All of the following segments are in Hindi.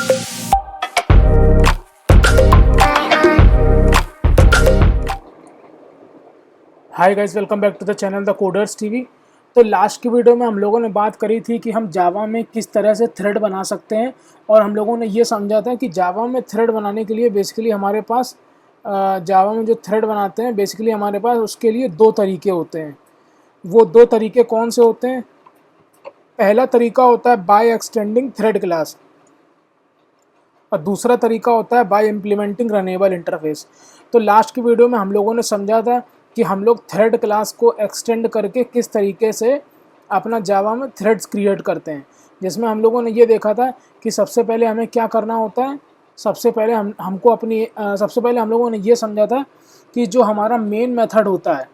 Hi guys, welcome back to the channel the coders TV. तो लास्ट की वीडियो में हम लोगों ने बात करी थी कि हम जावा में किस तरह से थ्रेड बना सकते हैं, और हम लोगों ने ये समझा था कि जावा में थ्रेड बनाने के लिए बेसिकली हमारे पास जावा में जो थ्रेड बनाते हैं बेसिकली हमारे पास उसके लिए दो तरीके होते हैं। वो दो तरीके कौन से होते हैं? पहला तरीका होता है बाय एक्सटेंडिंग थ्रेड क्लास, और दूसरा तरीका होता है बाय इम्प्लीमेंटिंग रनेबल इंटरफेस। तो लास्ट की वीडियो में हम लोगों ने समझा था कि हम लोग थ्रेड क्लास को एक्सटेंड करके किस तरीके से अपना जावा में थ्रेड्स क्रिएट करते हैं, जिसमें हम लोगों ने ये देखा था कि सबसे पहले हमें क्या करना होता है। सबसे पहले सबसे पहले हम लोगों ने ये समझा था कि जो हमारा मेन मेथड होता है,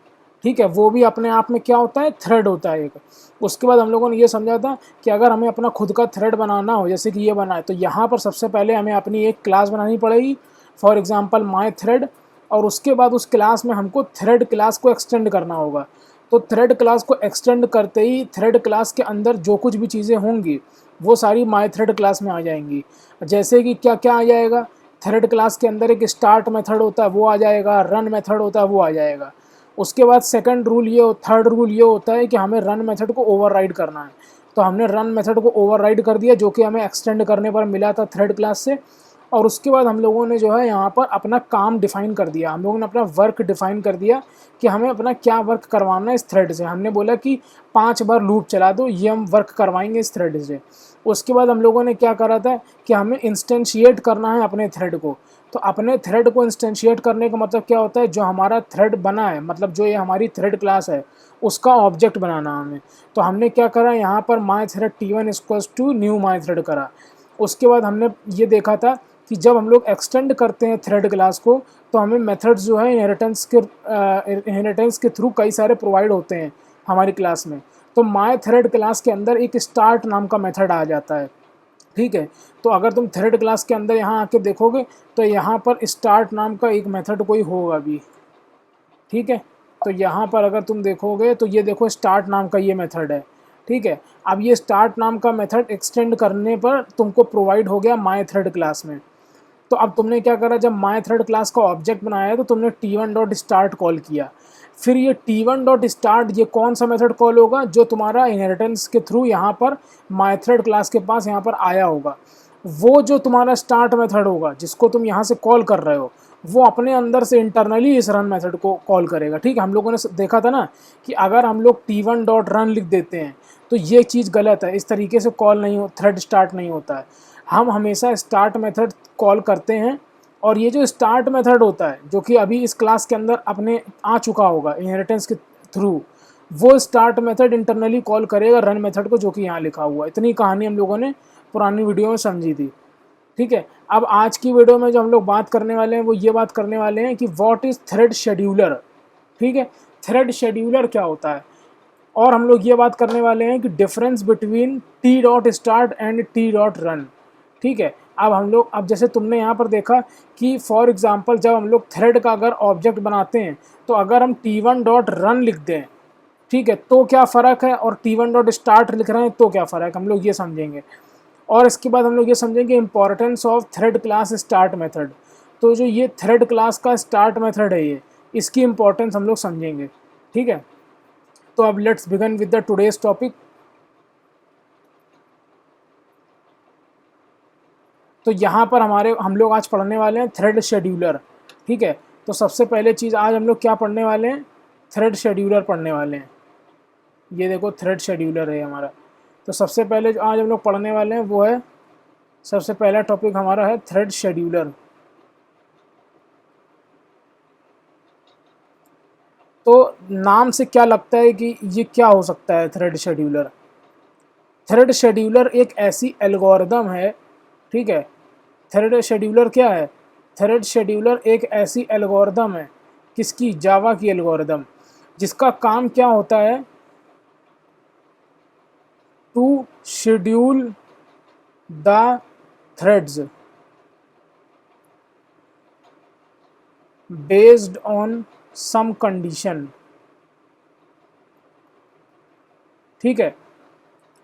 ठीक है, वो भी अपने आप में क्या होता है, थ्रेड होता है एक। उसके बाद हम लोगों ने ये समझा था कि अगर हमें अपना खुद का थ्रेड बनाना हो, जैसे कि ये बना है, तो यहाँ पर सबसे पहले हमें अपनी एक क्लास बनानी पड़ेगी, फॉर एग्जांपल माय थ्रेड, और उसके बाद उस क्लास में हमको थ्रेड क्लास को एक्सटेंड करना होगा। तो थ्रेड क्लास को एक्सटेंड करते ही थ्रेड क्लास के अंदर जो कुछ भी चीज़ें होंगी वो सारी माय थ्रेड क्लास में आ जाएंगी। जैसे कि क्या क्या आ जाएगा, थ्रेड क्लास के अंदर एक स्टार्ट मेथड होता है वो आ जाएगा, रन मेथड होता है वो आ जाएगा। उसके बाद थर्ड रूल ये होता है कि हमें रन मेथड को ओवरराइड करना है। तो हमने रन मेथड को ओवरराइड कर दिया, जो कि हमें एक्सटेंड करने पर मिला था थ्रेड क्लास से। और उसके बाद हम लोगों ने जो है यहाँ पर अपना काम डिफ़ाइन कर दिया, हम लोगों ने अपना वर्क डिफ़ाइन कर दिया कि हमें अपना क्या वर्क करवाना है इस थ्रेड से। हमने बोला कि 5 बार लूप चला दो, ये हम वर्क करवाएंगे इस थ्रेड से। उसके बाद हम लोगों ने क्या करा था कि हमें इंस्टेंशिएट करना है अपने थ्रेड को। तो अपने थ्रेड को इंस्टेंशिएट करने का मतलब क्या होता है, जो हमारा थ्रेड बना है, मतलब जो ये हमारी थ्रेड क्लास है उसका ऑब्जेक्ट बनाना हमें। तो हमने क्या करा, यहाँ पर my thread T1 equals to new my thread करा। उसके बाद हमने ये देखा था कि जब हम लोग एक्सटेंड करते हैं थ्रेड क्लास को तो हमें मेथड्स जो है इनहेरिटेंस के थ्रू कई सारे प्रोवाइड होते हैं हमारी क्लास में। तो माई थ्रेड क्लास के अंदर एक स्टार्ट नाम का मेथड आ जाता है, ठीक है। तो अगर तुम थ्रेड क्लास के अंदर यहाँ आके देखोगे तो यहाँ पर स्टार्ट नाम का एक मेथड कोई होगा भी, ठीक है। तो यहाँ पर अगर तुम देखोगे तो ये देखो स्टार्ट नाम का ये मेथड है, ठीक है। अब ये स्टार्ट नाम का मेथड एक्सटेंड करने पर तुमको प्रोवाइड हो गया माई थ्रेड क्लास में। तो अब तुमने क्या करा, जब माई थ्रेड क्लास का ऑब्जेक्ट बनाया तो तुमने T1 डॉट स्टार्ट कॉल किया। फिर ये T1 डॉट स्टार्ट ये कौन सा मेथड कॉल होगा, जो तुम्हारा इनहेरिटेंस के थ्रू यहाँ पर माई थ्रेड क्लास के पास यहाँ पर आया होगा। वो जो तुम्हारा स्टार्ट मेथड होगा जिसको तुम यहाँ से कॉल कर रहे हो, वो अपने अंदर से इंटरनली इस रन मेथड को कॉल करेगा, ठीक है। हम लोगों ने देखा था ना कि अगर हम लोग T1 डॉट रन लिख देते हैं तो ये चीज़ गलत है, इस तरीके से कॉल नहीं हो, थ्रेड स्टार्ट नहीं होता है। हम हमेशा स्टार्ट मेथड कॉल करते हैं, और ये जो स्टार्ट मेथड होता है जो कि अभी इस क्लास के अंदर अपने आ चुका होगा इनहेरिटेंस के थ्रू, वो स्टार्ट मेथड इंटरनली कॉल करेगा रन मेथड को, जो कि यहाँ लिखा हुआ है। इतनी कहानी हम लोगों ने पुरानी वीडियो में समझी थी, ठीक है। अब आज की वीडियो में जो हम लोग बात करने वाले हैं वो ये बात करने वाले हैं कि व्हाट इज़ थ्रेड शेड्यूलर, ठीक है। थ्रेड शेड्यूलर क्या होता है, और हम लोग ये बात करने वाले हैं कि difference between T dot start and T dot run, ठीक है। अब जैसे तुमने यहाँ पर देखा कि फॉर एग्जांपल जब हम लोग थ्रेड का अगर ऑब्जेक्ट बनाते हैं तो अगर हम T1 डॉट रन लिख दें, ठीक है, तो क्या फ़र्क है, और T1 डॉट स्टार्ट लिख रहे हैं तो क्या फ़र्क है, हम लोग ये समझेंगे। और इसके बाद हम लोग ये समझेंगे importance of thread class start method. तो जो ये थ्रेड क्लास का स्टार्ट मेथड है, ये इसकी इंपॉर्टेंस हम लोग समझेंगे, ठीक है। तो अब let's begin with the today's topic. तो यहाँ पर हम लोग आज पढ़ने वाले हैं थ्रेड शेड्यूलर, ठीक है। तो सबसे पहले चीज़ आज हम लोग क्या पढ़ने वाले हैं, थ्रेड शेड्यूलर पढ़ने वाले हैं। ये देखो थ्रेड शेड्यूलर है हमारा। तो सबसे पहले जो आज हम लोग पढ़ने वाले हैं वो है, सबसे पहला टॉपिक हमारा है थ्रेड शेड्यूलर। तो नाम से क्या लगता है कि ये क्या हो सकता है थ्रेड शेड्यूलर? थ्रेड शेड्यूलर एक ऐसी एल्गोरिदम है, ठीक है। थ्रेड शेड्यूलर क्या है? थ्रेड शेड्यूलर एक ऐसी एल्गोरिदम है, किसकी? जावा की एल्गोरिदम, जिसका काम क्या होता है, to schedule the threads based on some condition, ठीक है।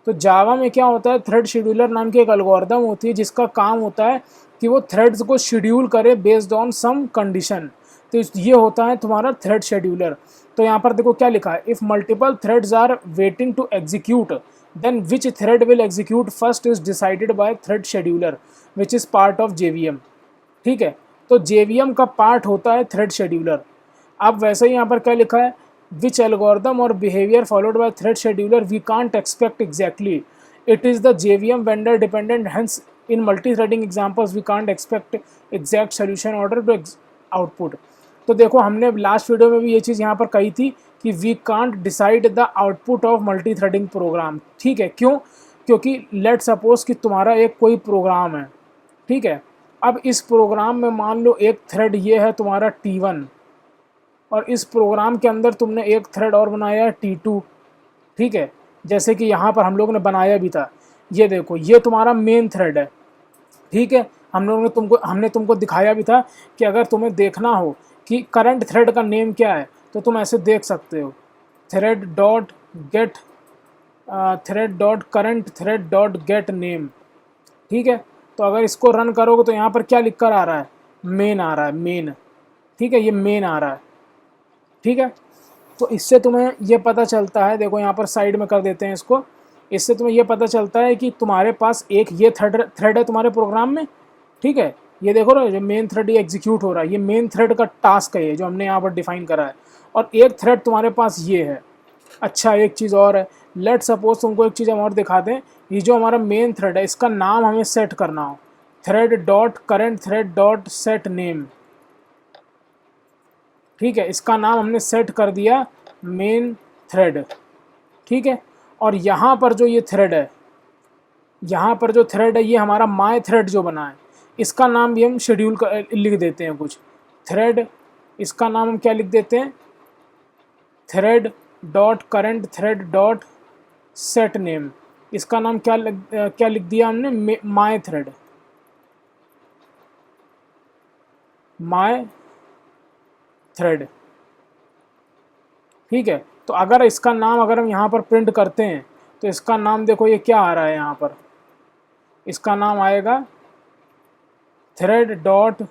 तो जावा में क्या होता है, थ्रेड शेड्यूलर नाम की एक एल्गोरिदम होती है जिसका काम होता है कि वो थ्रेड्स को शेड्यूल करे बेस्ड ऑन सम कंडीशन। तो ये होता है तुम्हारा थ्रेड शेड्यूलर। तो यहाँ पर देखो क्या लिखा है, if multiple threads are waiting to execute then which thread will execute first is decided by thread scheduler which is part of JVM. ठीक है, तो जेवीएम का पार्ट होता है थ्रेड शेड्यूलर। अब वैसे ही यहाँ पर क्या लिखा है, विच एल्गोरिदम और behaviour followed by thread scheduler we can't expect exactly, it is the JVM vendor dependent, hence in multi threading examples we can't expect exact solution order to output. तो देखो हमने लास्ट वीडियो में भी ये चीज़ यहाँ पर कही थी कि we can't decide the output of multi threading program. ठीक है, क्यों? क्योंकि लेट सपोज कि तुम्हारा एक कोई प्रोग्राम है, ठीक है, अब इस प्रोग्राम में मान लो एक थ्रेड ये है तुम्हारा T1 और इस प्रोग्राम के अंदर तुमने एक थ्रेड और बनाया है T2। ठीक है, जैसे कि यहाँ पर हम लोग ने बनाया भी था, ये देखो ये तुम्हारा मेन थ्रेड है। ठीक है, हमने तुमको दिखाया भी था कि अगर तुम्हें देखना हो कि करंट थ्रेड का नेम क्या है तो तुम ऐसे देख सकते हो, thread dot gate thread dot current thread dot gate name. ठीक है, तो अगर इसको रन करोगे तो यहाँ पर क्या लिख कर आ रहा है, मेन आ रहा है, मेन। ठीक है, ये मेन आ रहा है। ठीक है, तो इससे तुम्हें ये पता चलता है, देखो यहाँ पर साइड में कर देते हैं इसको, इससे तुम्हें ये पता चलता है कि तुम्हारे पास एक ये थ्रेड है तुम्हारे प्रोग्राम में। ठीक है, ये देखो ना, जो मेन थ्रेड ये एग्जीक्यूट हो रहा है, ये मेन थ्रेड का टास्क है ये जो हमने यहाँ पर डिफाइन करा है, और एक थ्रेड तुम्हारे पास ये है। अच्छा, एक चीज़ और है, लेट सपोज तुमको एक चीज़ हम और दिखा दें, ये जो हमारा मेन थ्रेड है इसका नाम हमें सेट करना हो, thread dot current thread dot set name. ठीक है, इसका नाम हमने सेट कर दिया मेन थ्रेड। ठीक है, और यहाँ पर जो ये थ्रेड है, यहाँ पर जो थ्रेड है ये हमारा माय थ्रेड जो बना है, इसका नाम भी हम शेड्यूल लिख देते हैं कुछ, थ्रेड, इसका नाम हम क्या लिख देते हैं, thread dot current thread dot set name. इसका नाम क्या लिख दिया हमने, माय थ्रेड, माय थ्रेड। ठीक है, तो अगर इसका नाम अगर हम यहाँ पर प्रिंट करते हैं तो इसका नाम देखो ये क्या आ रहा है, यहाँ पर इसका नाम आएगा thread dot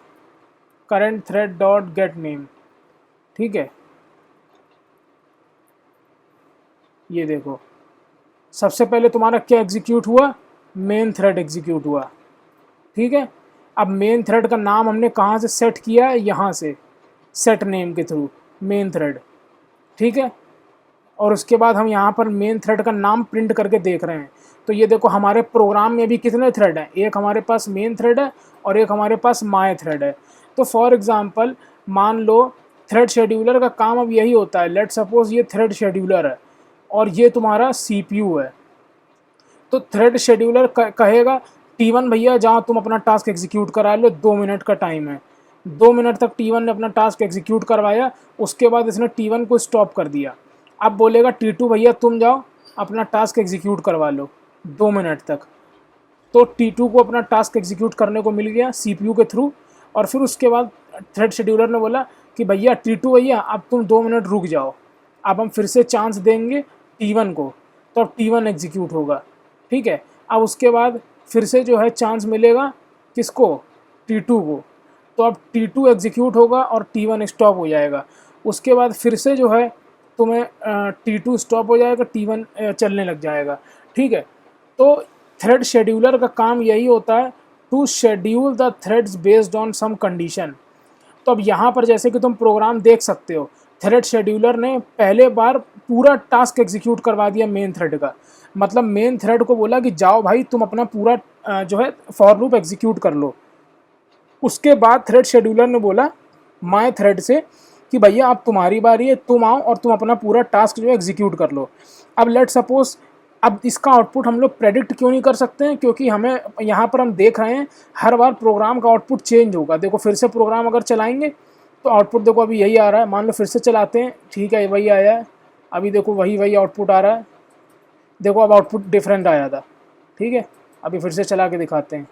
current thread dot gate name. ठीक है, ये देखो सबसे पहले तुम्हारा क्या एग्जीक्यूट हुआ, मेन थ्रेड एग्जीक्यूट हुआ। ठीक है, अब मेन थ्रेड का नाम हमने कहाँ से सेट किया है, यहाँ से सेट नेम के थ्रू मेन थ्रेड। ठीक है, और उसके बाद हम यहाँ पर मेन थ्रेड का नाम प्रिंट करके देख रहे हैं। तो ये देखो हमारे प्रोग्राम में भी कितने थ्रेड हैं, एक हमारे पास मेन थ्रेड है और एक हमारे पास माय थ्रेड है। तो फॉर एग्जांपल मान लो थ्रेड शेड्यूलर का काम अब यही होता है, लेट सपोज ये थ्रेड शेड्यूलर है और ये तुम्हारा CPU है। तो थ्रेड शेड्यूलर कहेगा T1 भैया जाओ तुम अपना टास्क एग्जीक्यूट करा लो, 2 मिनट का टाइम है। 2 मिनट तक T1 ने अपना टास्क एग्जीक्यूट करवाया, उसके बाद इसने T1 को स्टॉप कर दिया। अब बोलेगा T2 भैया तुम जाओ अपना टास्क एग्जीक्यूट करवा लो 2 मिनट तक। तो T2 को अपना टास्क एग्जीक्यूट करने को मिल गया CPU के थ्रू, और फिर उसके बाद थ्रेड शेड्यूलर ने बोला कि भैया T2 भैया अब तुम 2 मिनट रुक जाओ, अब हम फिर से चांस देंगे T1 को, तो अब T1 एग्जीक्यूट होगा। ठीक है, अब उसके बाद फिर से जो है चांस मिलेगा किसको, T2 को, तो अब T2 एग्जीक्यूट होगा और T1 स्टॉप हो जाएगा। उसके बाद फिर से जो है तुम्हें T2 स्टॉप हो जाएगा, T1 चलने लग जाएगा। ठीक है, तो थ्रेड शेड्यूलर का काम यही होता है, to schedule the threads based on some condition. तो अब यहाँ पर जैसे कि तुम प्रोग्राम देख सकते हो, थ्रेड शेड्यूलर ने पहले बार पूरा टास्क एग्जीक्यूट करवा दिया मेन थ्रेड का, मतलब मेन थ्रेड को बोला कि जाओ भाई तुम अपना पूरा जो है फॉर लूप एग्जीक्यूट कर लो। उसके बाद थ्रेड शेड्यूलर ने बोला माय थ्रेड से कि भैया अब तुम्हारी बारी है, तुम आओ और तुम अपना पूरा टास्क जो है एग्जीक्यूट कर लो। अब लेट सपोज, अब इसका आउटपुट हम लोग प्रेडिक्ट क्यों नहीं कर सकते हैं, क्योंकि हमें यहाँ पर हम देख रहे हैं हर बार प्रोग्राम का आउटपुट चेंज होगा। देखो फिर से प्रोग्राम अगर चलाएंगे तो आउटपुट देखो अभी यही आ रहा है, मान लो फिर से चलाते हैं, ठीक है वही आया है, अभी देखो वही आउटपुट आ रहा है। देखो अब आउटपुट डिफरेंट आया था। ठीक है, अभी फिर से चला के दिखाते हैं।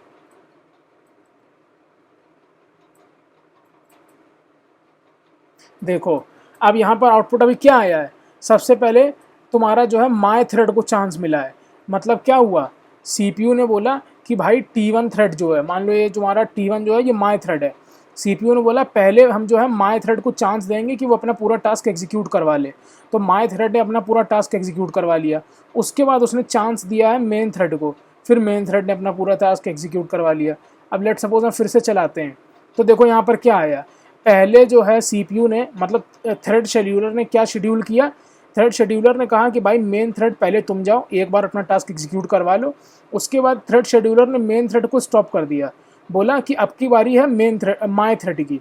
देखो अब यहाँ पर आउटपुट अभी क्या आया है, सबसे पहले तुम्हारा जो है माय थ्रेड को चांस मिला है, मतलब क्या हुआ, सीपीयू ने बोला कि भाई T1 थ्रेड जो है, मान लो ये जो हमारा T1 जो है ये माई थ्रेड है, सीपीयू ने बोला पहले हम जो है माई थ्रेड को चांस देंगे कि वो अपना पूरा टास्क एग्जीक्यूट करवा ले। तो माई थ्रेड ने अपना पूरा टास्क एग्जीक्यूट करवा लिया, उसके बाद उसने चांस दिया है मेन थ्रेड को, फिर मेन थ्रेड ने अपना पूरा टास्क एग्जीक्यूट करवा लिया। अब लेट सपोज हम फिर से चलाते हैं, तो देखो यहाँ पर क्या आया, पहले जो है सीपीयू ने मतलब थ्रेड शेड्यूलर ने क्या शेड्यूल किया, थ्रेड शेड्यूलर ने कहा कि भाई मेन थ्रेड पहले तुम जाओ एक बार अपना टास्क एग्जीक्यूट करवा लो। उसके बाद थ्रेड शेड्यूलर ने मेन थ्रेड को स्टॉप कर दिया, बोला कि अब की बारी है मेन थ्रेड माई थ्रेड की।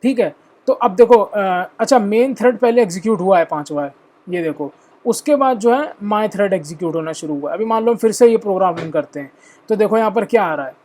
ठीक है, तो अब देखो अच्छा मेन थ्रेड पहले एग्जीक्यूट हुआ है 5 बार, ये देखो, उसके बाद जो है माई थ्रेड एग्जीक्यूट होना शुरू हुआ। अभी मान लो हम फिर से ये प्रोग्राम रन करते हैं, तो देखो यहाँ पर क्या आ रहा है,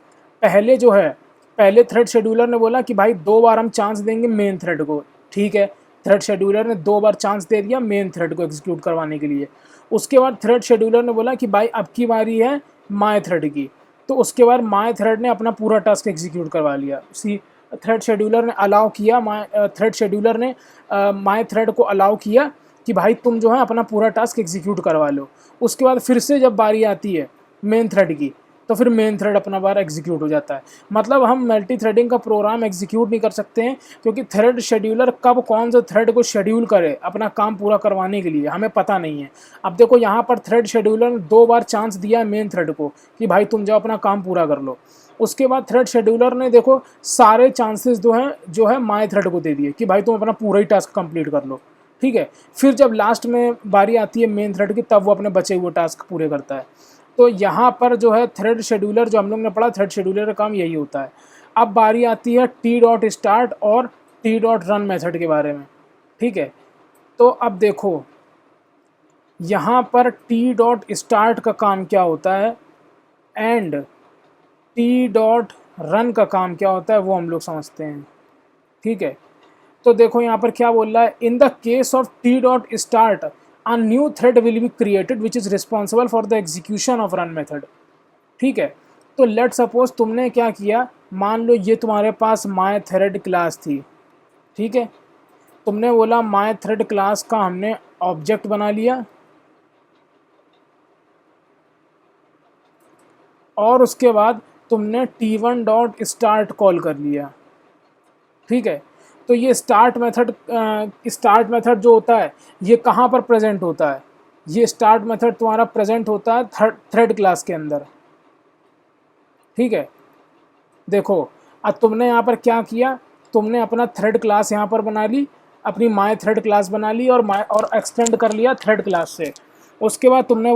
पहले जो है पहले थ्रेड शेड्यूलर ने बोला कि भाई 2 बार हम चांस देंगे मेन थ्रेड को। ठीक है, थ्रेड शेड्यूलर ने 2 बार चांस दे दिया मेन थ्रेड को एग्जीक्यूट करवाने के लिए। उसके बाद थ्रेड शेड्यूलर ने बोला कि भाई अब की बारी है माई थ्रेड की, तो उसके बाद माई थ्रेड ने अपना पूरा टास्क एग्जीक्यूट करवा लिया। सी थ्रेड शेड्यूलर ने अलाउ किया, थ्रेड शेड्यूलर ने माई थ्रेड को अलाउ किया कि भाई तुम जो है अपना पूरा टास्क एग्जीक्यूट करवा लो। उसके बाद फिर से जब बारी आती है मेन थ्रेड की, तो फिर मेन थ्रेड अपना बार एग्जीक्यूट हो जाता है। मतलब हम मल्टी थ्रेडिंग का प्रोग्राम एग्जीक्यूट नहीं कर सकते हैं, क्योंकि थ्रेड शेड्यूलर कब कौन सा थ्रेड को शेड्यूल करे अपना काम पूरा करवाने के लिए हमें पता नहीं है। अब देखो यहाँ पर थ्रेड शेड्यूलर ने 2 बार चांस दिया है मेन थ्रेड को कि भाई तुम जाओ अपना काम पूरा कर लो। उसके बाद थ्रेड शेड्यूलर ने देखो सारे चांसेस जो है माई थ्रेड को दे दिए कि भाई तुम अपना पूरा ही टास्क कंप्लीट कर लो। ठीक है, फिर जब लास्ट में बारी आती है मेन थ्रेड की, तब वो अपने बचे हुए टास्क पूरे करता है। तो यहाँ पर जो है थ्रेड शेड्यूलर जो हम लोग ने पढ़ा, थ्रेड शेड्यूलर का काम यही होता है। अब बारी आती है टी डॉट स्टार्ट और टी डॉट रन मेथड के बारे में। ठीक है, तो अब देखो यहाँ पर टी डॉट स्टार्ट का काम क्या होता है एंड टी डॉट रन का काम क्या होता है वो हम लोग समझते हैं। ठीक है, तो देखो यहाँ पर क्या बोल रहा है, in the case of T dot start a new thread will be created which is responsible for the execution of run method। ठीक है, तो लेट सपोज तुमने क्या किया, मान लो ये तुम्हारे पास माई थ्रेड क्लास थी। ठीक है, तुमने बोला माई थ्रेड क्लास का हमने ऑब्जेक्ट बना लिया और उसके बाद तुमने T1 डॉट स्टार्ट कॉल कर लिया। ठीक है, तो ये स्टार्ट मेथड जो होता है ये कहाँ पर प्रेजेंट होता है, ये स्टार्ट मेथड तुम्हारा प्रेजेंट होता है थ्रेड क्लास के अंदर। ठीक है, देखो अब तुमने यहाँ पर क्या किया, तुमने अपना थ्रेड क्लास यहाँ पर बना ली, अपनी माई थ्रेड क्लास बना ली और एक्सटेंड कर लिया थ्रेड क्लास से। उसके बाद तुमने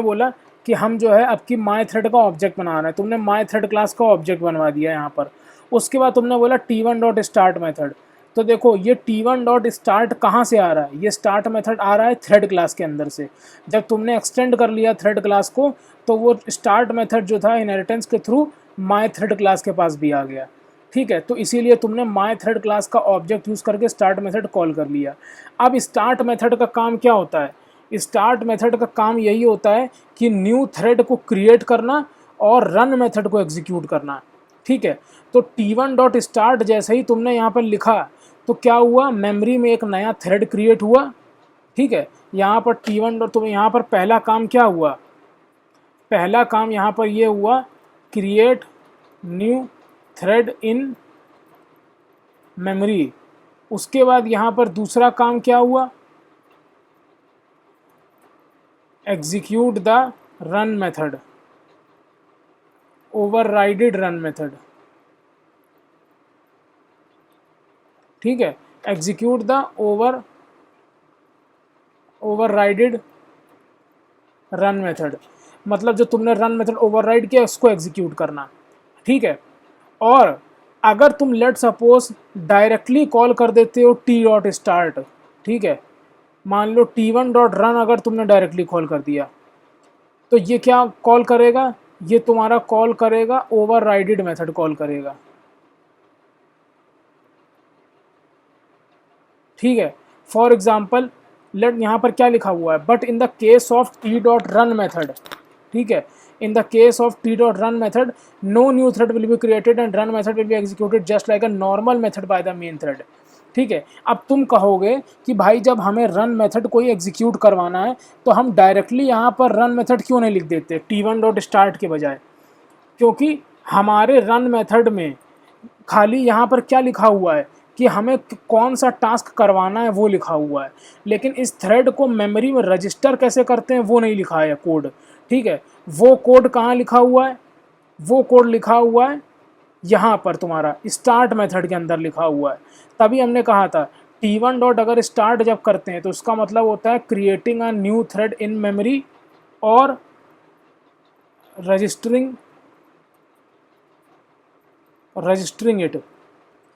बोला कि हम जो है अब की माई थ्रेड का ऑब्जेक्ट बना रहे हैं, तुमने माई थ्रेड क्लास का ऑब्जेक्ट बनवा दिया यहाँ पर। उसके बाद तुमने बोला T1 डॉट स्टार्ट मेथड। तो देखो ये T1 डॉट स्टार्ट कहाँ से आ रहा है, ये स्टार्ट मेथड आ रहा है थ्रेड क्लास के अंदर से। जब तुमने एक्सटेंड कर लिया थ्रेड क्लास को, तो वो स्टार्ट मेथड जो था इनहेरिटेंस के थ्रू माई थ्रेड क्लास के पास भी आ गया। ठीक है, तो इसीलिए तुमने माई थ्रेड क्लास का ऑब्जेक्ट यूज़ करके स्टार्ट मेथड कॉल कर लिया। अब स्टार्ट मेथड का काम क्या होता है, स्टार्ट मेथड का काम यही होता है कि न्यू थ्रेड को क्रिएट करना और रन मेथड को एग्जीक्यूट करना। ठीक है, तो T1 डॉट स्टार्ट जैसे ही तुमने यहाँ पर लिखा तो क्या हुआ, मेमोरी में एक नया थ्रेड क्रिएट हुआ। ठीक है, यहाँ पर T1 डॉट, तो यहाँ पर पहला काम क्या हुआ, पहला काम यहाँ पर ये हुआ create new thread in memory. उसके बाद यहाँ पर दूसरा काम क्या हुआ, execute the run method, overrided run method. ठीक है, execute the overrided run method, मतलब जो तुमने रन मेथड ओवरराइड किया उसको एग्जीक्यूट करना। ठीक है, और अगर तुम लेट सपोज डायरेक्टली कॉल कर देते हो टी डॉट स्टार्ट, ठीक है, मान लो T1 डॉट रन अगर तुमने डायरेक्टली कॉल कर दिया, तो ये क्या कॉल करेगा, ये तुम्हारा कॉल करेगा ओवरराइडेड मेथड कॉल करेगा। ठीक है, फॉर एग्जाम्पल लेट यहाँ पर क्या लिखा हुआ है, but in the case of T dot run method. ठीक है, in the case of T dot run method no new thread will be created and run method will be executed just like a normal method by the main thread. ठीक है। अब तुम कहोगे कि भाई जब हमें रन मेथड कोई एग्जीक्यूट करवाना है तो हम डायरेक्टली यहाँ पर रन मेथड क्यों नहीं लिख देते T1 डॉट स्टार्ट के बजाय, क्योंकि हमारे रन मेथड में खाली यहाँ पर क्या लिखा हुआ है कि हमें कौन सा टास्क करवाना है वो लिखा हुआ है, लेकिन इस थ्रेड को मेमोरी में रजिस्टर कैसे करते हैं वो नहीं लिखा है कोड। ठीक है, वो कोड कहाँ लिखा हुआ है, वो कोड लिखा हुआ है यहाँ पर तुम्हारा स्टार्ट मेथड के अंदर लिखा हुआ है। तभी हमने कहा था T1 डॉट अगर स्टार्ट जब करते हैं तो उसका मतलब होता है creating a new thread in memory और रजिस्टरिंग इट।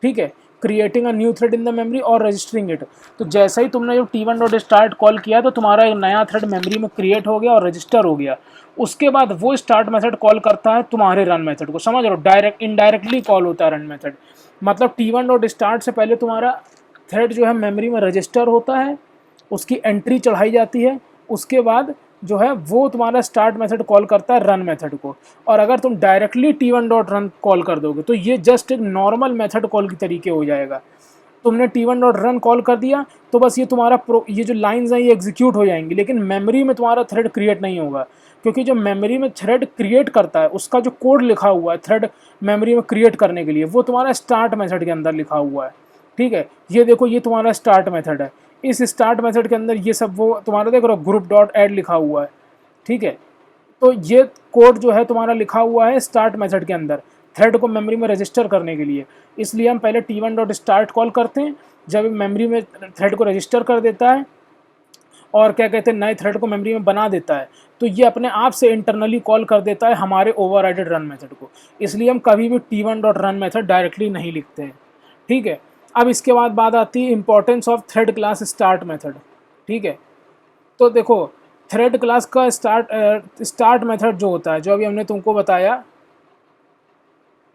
ठीक है, creating a new thread in the memory और रजिस्टरिंग इट। तो जैसे ही तुमने जब T1 डॉट स्टार्ट कॉल किया तो तुम्हारा एक नया थ्रेड मेमोरी में क्रिएट हो गया और रजिस्टर हो गया। उसके बाद वो स्टार्ट मेथड कॉल करता है तुम्हारे रन मेथड को, समझ रहे हो, डायरेक्ट इनडायरेक्टली कॉल होता है रन मेथड। मतलब T1 डॉट स्टार्ट से पहले तुम्हारा थ्रेड जो है मेमोरी में रजिस्टर होता है, उसकी एंट्री चढ़ाई जाती है, उसके बाद जो है वो तुम्हारा स्टार्ट मेथड कॉल करता है रन मेथड को। और अगर तुम directly T1 dot run call कर दोगे तो ये जस्ट एक नॉर्मल मेथड कॉल की तरीके हो जाएगा। तुमने T1 डॉट रन कॉल कर दिया तो बस ये तुम्हारा ये जो लाइंस हैं ये एग्जीक्यूट हो जाएंगी, लेकिन मेमोरी में तुम्हारा थ्रेड क्रिएट नहीं होगा, क्योंकि जो मेमोरी में थ्रेड क्रिएट करता है उसका जो कोड लिखा हुआ है थ्रेड मेमोरी में क्रिएट करने के लिए वो तुम्हारा स्टार्ट मेथड के अंदर लिखा हुआ है। ठीक है, ये देखो ये तुम्हारा स्टार्ट मेथड है, इस स्टार्ट मेथड के अंदर ये सब वो तुम्हारा देख रहे हो ग्रुप डॉट ऐड लिखा हुआ है। ठीक है, तो ये कोड जो है तुम्हारा लिखा हुआ है स्टार्ट मेथड के अंदर थ्रेड को मेमोरी में रजिस्टर करने के लिए। इसलिए हम पहले T1 डॉट स्टार्ट कॉल करते हैं, जब मेमोरी में थ्रेड को रजिस्टर कर देता है और क्या कहते हैं नए थ्रेड को मेमोरी में बना देता है, तो ये अपने आप से इंटरनली कॉल कर देता है हमारे ओवरराइडेड रन मेथड को। इसलिए हम कभी भी T1 dot run method directly नहीं लिखते हैं। ठीक है, अब इसके बाद बात आती है importance of thread class start method. ठीक है, तो देखो थ्रेड क्लास का स्टार्ट मेथड जो होता है, जो अभी हमने तुमको बताया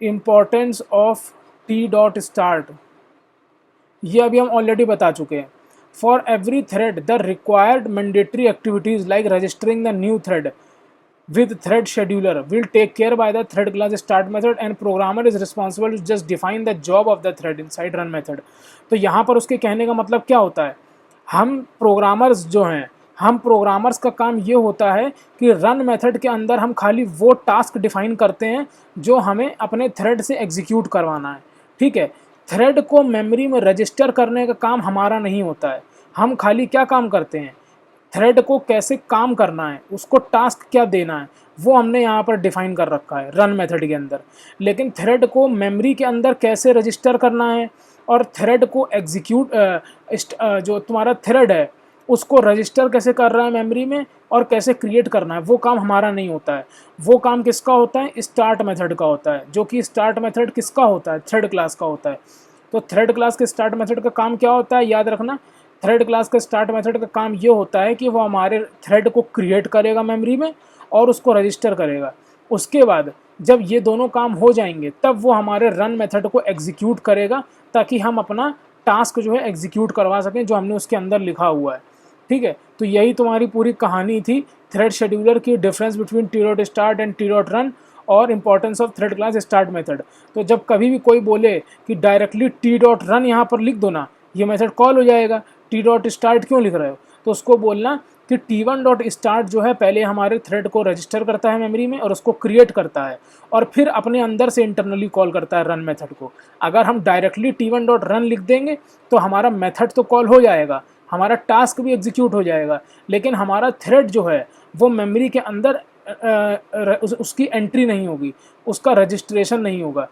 importance of T dot start, ये अभी हम ऑलरेडी बता चुके हैं। For every thread the required mandatory activities like registering the new thread with thread scheduler will take care by the thread class start method and programmer is responsible to just define the job of the thread inside run method। तो यहाँ पर उसके कहने का मतलब क्या होता है, हम प्रोग्रामर्स जो हैं, हम प्रोग्रामर्स का काम ये होता है कि रन मेथड के अंदर हम खाली वो टास्क डिफाइन करते हैं जो हमें अपने थ्रेड से एग्जीक्यूट करवाना है। ठीक है, थ्रेड को मेमोरी में रजिस्टर करने का काम हमारा नहीं होता है, हम खाली क्या काम करते हैं, थ्रेड को कैसे काम करना है, उसको टास्क क्या देना है, वो हमने यहाँ पर डिफाइन कर रखा है रन मेथड के अंदर। लेकिन थ्रेड को मेमोरी के अंदर कैसे रजिस्टर करना है और थ्रेड को एग्जीक्यूट जो तुम्हारा थ्रेड है उसको रजिस्टर कैसे कर रहा है मेमोरी में और कैसे क्रिएट करना है, वो काम हमारा नहीं होता है। वो काम किसका होता है, स्टार्ट मेथड का होता है, जो कि स्टार्ट मेथड किसका होता है, थ्रेड क्लास का होता है। तो थ्रेड क्लास के स्टार्ट मेथड का काम क्या होता है, याद रखना, थ्रेड क्लास का स्टार्ट मेथड का काम ये होता है कि वो हमारे थ्रेड को क्रिएट करेगा मेमोरी में और उसको रजिस्टर करेगा। उसके बाद जब ये दोनों काम हो जाएंगे तब वो हमारे रन मेथड को एग्जीक्यूट करेगा, ताकि हम अपना टास्क जो है एग्जीक्यूट करवा सकें जो हमने उसके अंदर लिखा हुआ है। ठीक है, तो यही तुम्हारी पूरी कहानी थी थ्रेड शेड्यूलर की, difference between T dot start and T dot run और importance of thread class start method. तो जब कभी भी कोई बोले कि डायरेक्टली T डॉट रन यहाँ पर लिख दो ना, ये मेथड कॉल हो जाएगा, T डॉट स्टार्ट क्यों लिख रहे हो, तो उसको बोलना कि T1 डॉट स्टार्ट जो है पहले हमारे थ्रेड को रजिस्टर करता है मेमोरी में और उसको क्रिएट करता है और फिर अपने अंदर से इंटरनली कॉल करता है रन मेथड को। अगर हम डायरेक्टली T1 डॉट रन लिख देंगे तो हमारा मेथड तो कॉल हो जाएगा, हमारा टास्क भी एग्जीक्यूट हो जाएगा, लेकिन हमारा थ्रेड जो है वो मेमोरी के अंदर उसकी एंट्री नहीं होगी, उसका रजिस्ट्रेशन नहीं होगा।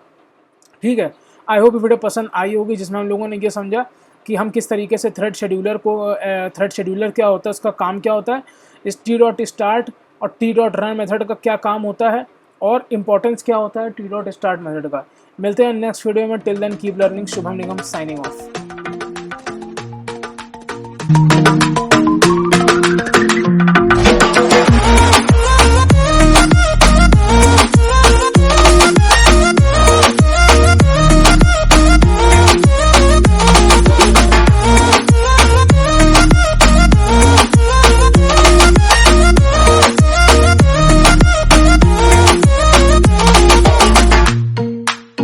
ठीक है, आई होप वीडियो पसंद आई होगी, जिसमें हम लोगों ने ये समझा कि हम किस तरीके से थ्रेड शेड्यूलर क्या होता है, उसका काम क्या होता है, इस T डॉट स्टार्ट और T डॉट रन मेथड का क्या काम होता है और इम्पोर्टेंस क्या होता है T डॉट स्टार्ट मेथड का। मिलते हैं नेक्स्ट वीडियो में, till then keep learning. Shubham Nigam signing of.